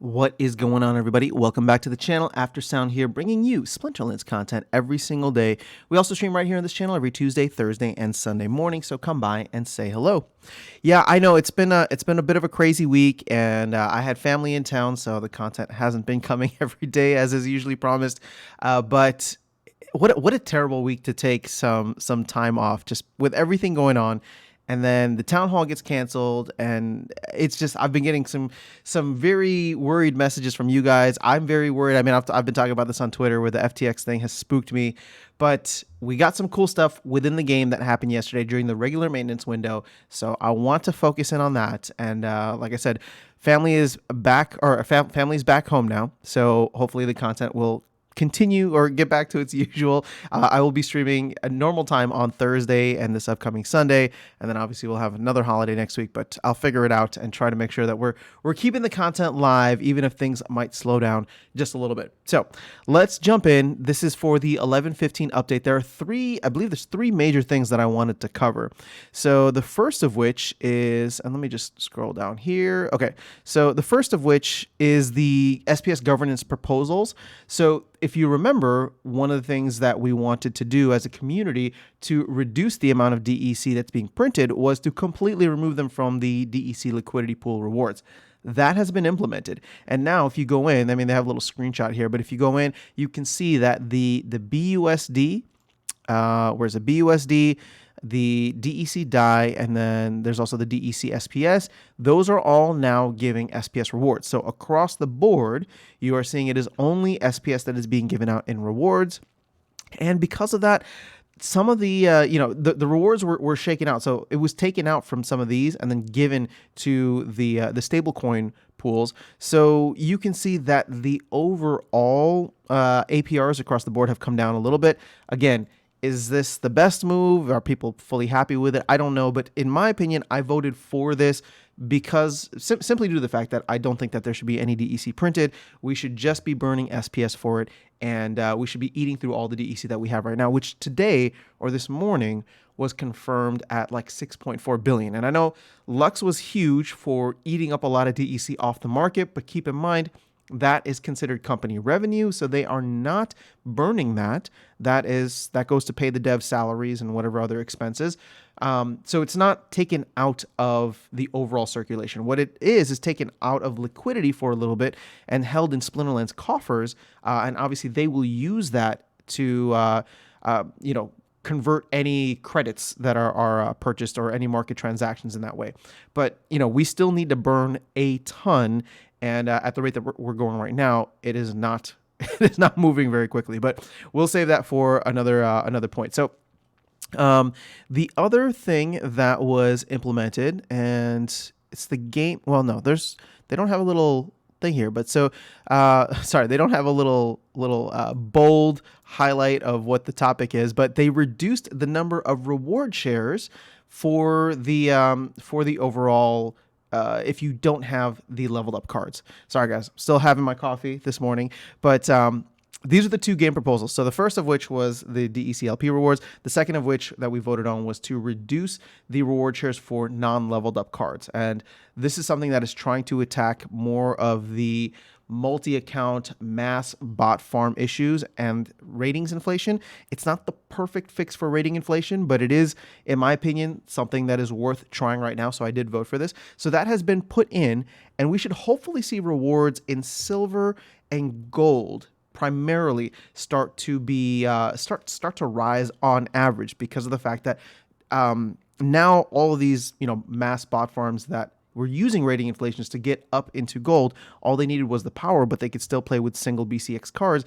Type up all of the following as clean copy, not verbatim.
What is going on, everybody? Welcome back to the channel. After Sound here, bringing you Splinterlands content every single day. We also stream right here on this channel every Tuesday, Thursday, and Sunday morning. So come by and say hello. Yeah, I know it's been a bit of a crazy week, and I had family in town, so the content hasn't been coming every day as is usually promised. But what a terrible week to take some time off, just with everything going on. And then the town hall gets canceled, and it's just I've been getting some very worried messages from you guys. I'm very worried. I mean, I've been talking about this on Twitter, where the FTX thing has spooked me. But we got some cool stuff within the game that happened yesterday during the regular maintenance window. So I want to focus in on that. And like I said, family is back, or family's back home now. So hopefully the content will continue or get back to its usual. I will be streaming a normal time on Thursday and this upcoming Sunday, and then obviously we'll have another holiday next week, but I'll figure it out and try to make sure that we're keeping the content live, even if things might slow down just a little bit. So let's jump in. This is for the 11.15 update. There are I believe there's three major things that I wanted to cover. So the first of which is, and let me just scroll down here. Okay, so the first of which is the SPS governance proposals. So if you remember, one of the things that we wanted to do as a community to reduce the amount of DEC that's being printed was to completely remove them from the DEC liquidity pool rewards. That has been implemented. And now if you go in, I mean, they have a little screenshot here, but if you go in, you can see that the BUSD, where's the BUSD, the DEC DAI, and then there's also the DEC SPS. Those are all now giving SPS rewards. So across the board, you are seeing it is only SPS that is being given out in rewards. And because of that, some of the the rewards were shaken out. So it was taken out from some of these and then given to the stablecoin pools. So you can see that the overall APRs across the board have come down a little bit. Again, is this the best move? Are people fully happy with it? I don't know. But in my opinion, I voted for this because simply due to the fact that I don't think that there should be any DEC printed. We should just be burning SPS for it. And we should be eating through all the DEC that we have right now, which today or this morning was confirmed at like 6.4 billion. And I know Lux was huge for eating up a lot of DEC off the market, but keep in mind, that is considered company revenue, so they are not burning that. That goes to pay the dev salaries and whatever other expenses. So it's not taken out of the overall circulation. What it is taken out of liquidity for a little bit and held in Splinterlands coffers, and obviously they will use that to convert any credits that are purchased or any market transactions in that way. But we still need to burn a ton. And at the rate that we're going right now, it is not moving very quickly. But we'll save that for another point. So the other thing that was implemented, and it's the game. Well, no, they don't have a little thing here, but so sorry, they don't have a little bold highlight of what the topic is. But they reduced the number of reward shares for the overall. If you don't have the leveled up cards. Sorry, guys. I'm still having my coffee this morning. But these are the two game proposals. So the first of which was the DECLP rewards. The second of which that we voted on was to reduce the reward shares for non-leveled up cards. And this is something that is trying to attack more of the multi-account mass bot farm issues and ratings inflation. It's not the perfect fix for rating inflation, but it is, in my opinion, something that is worth trying right now. So I did vote for this. So that has been put in, and we should hopefully see rewards in silver and gold primarily start to be start to rise on average, because of the fact that now all of these mass bot farms that were using rating inflations to get up into gold, all they needed was the power, but they could still play with single BCX cards.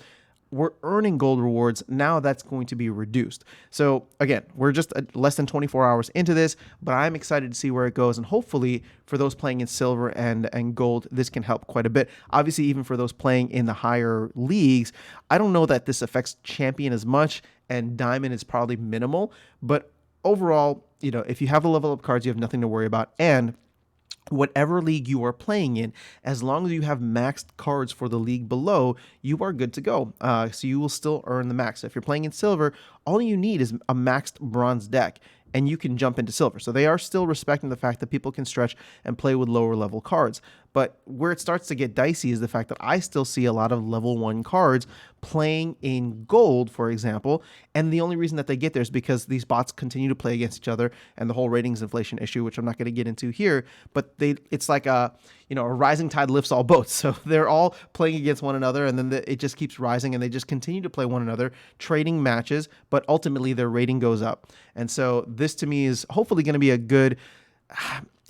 We're earning gold rewards. Now that's going to be reduced. So again, we're just less than 24 hours into this, but I'm excited to see where it goes. And hopefully for those playing in silver and gold, this can help quite a bit. Obviously, even for those playing in the higher leagues, I don't know that this affects champion as much, and diamond is probably minimal. But overall, if you have the level up cards, you have nothing to worry about. And whatever league you are playing in, as long as you have maxed cards for the league below, you are good to go. So you will still earn the max. If you're playing in silver, all you need is a maxed bronze deck, and you can jump into silver. So they are still respecting the fact that people can stretch and play with lower level cards. But where it starts to get dicey is the fact that I still see a lot of level 1 cards playing in gold, for example, and the only reason that they get there is because these bots continue to play against each other, and the whole ratings inflation issue, which I'm not going to get into here, but it's like a rising tide lifts all boats. So they're all playing against one another, and then it just keeps rising, and they just continue to play one another, trading matches, but ultimately their rating goes up. And so this to me is hopefully going to be a good,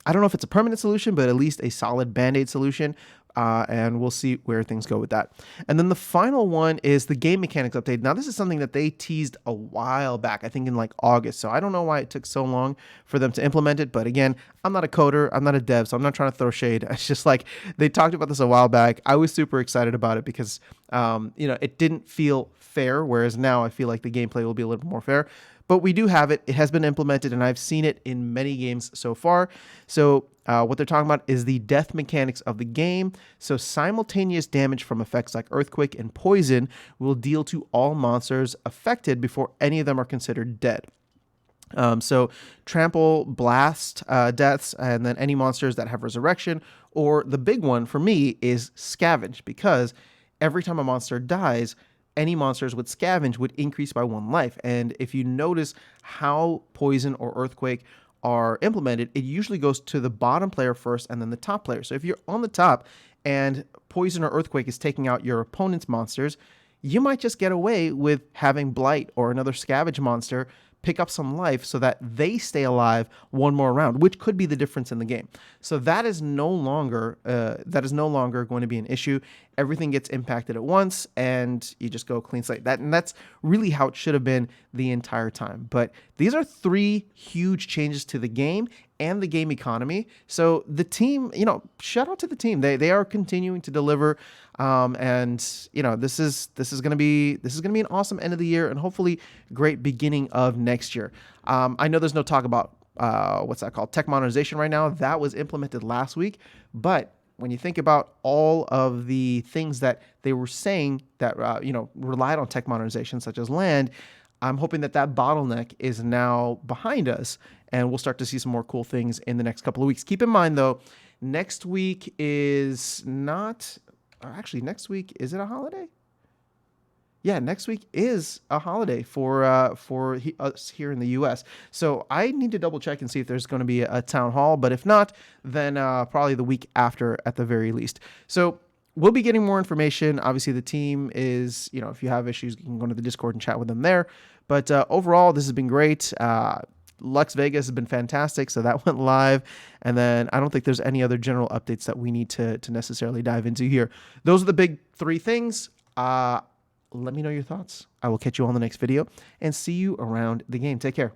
I don't know if it's a permanent solution, but at least a solid Band-Aid solution. And we'll see where things go with that. And then the final one is the game mechanics update. Now, this is something that they teased a while back, I think in like August. So I don't know why it took so long for them to implement it. But again, I'm not a coder, I'm not a dev, so I'm not trying to throw shade. It's just like they talked about this a while back. I was super excited about it because, it didn't feel fair, whereas now I feel like the gameplay will be a little bit more fair. But we do have it. It has been implemented, and I've seen it in many games so far. So what they're talking about is the death mechanics of the game. So simultaneous damage from effects like earthquake and poison will deal to all monsters affected before any of them are considered dead. So trample, blast deaths, and then any monsters that have resurrection, or the big one for me is scavenge, because every time a monster dies, any monsters with scavenge would increase by 1 life. And if you notice how poison or earthquake are implemented, it usually goes to the bottom player first and then the top player. So if you're on the top and poison or earthquake is taking out your opponent's monsters, you might just get away with having blight or another scavenge monster pick up some life so that they stay alive one more round, which could be the difference in the game. So that is no longer going to be an issue. Everything gets impacted at once, and you just go clean slate. That's really how it should have been the entire time. But these are 3 huge changes to the game and the game economy. So the team, shout out to the team. They are continuing to deliver, and this is going to be an awesome end of the year, and hopefully great beginning of next year. I know there's no talk about what's that called, tech modernization right now. That was implemented last week, but when you think about all of the things that they were saying that relied on tech modernization, such as land, I'm hoping that bottleneck is now behind us, and we'll start to see some more cool things in the next couple of weeks. Keep in mind, though, next week is not, or actually next week, is it a holiday? Yeah, next week is a holiday for us here in the U.S. So I need to double check and see if there's going to be a town hall. But if not, then probably the week after at the very least. So we'll be getting more information. Obviously, the team is, if you have issues, you can go to the Discord and chat with them there. But overall, this has been great. Lux Vegas has been fantastic, so that went live. And then I don't think there's any other general updates that we need to necessarily dive into here. Those are the big 3 things. Let me know your thoughts. I will catch you on the next video and see you around the game. Take care.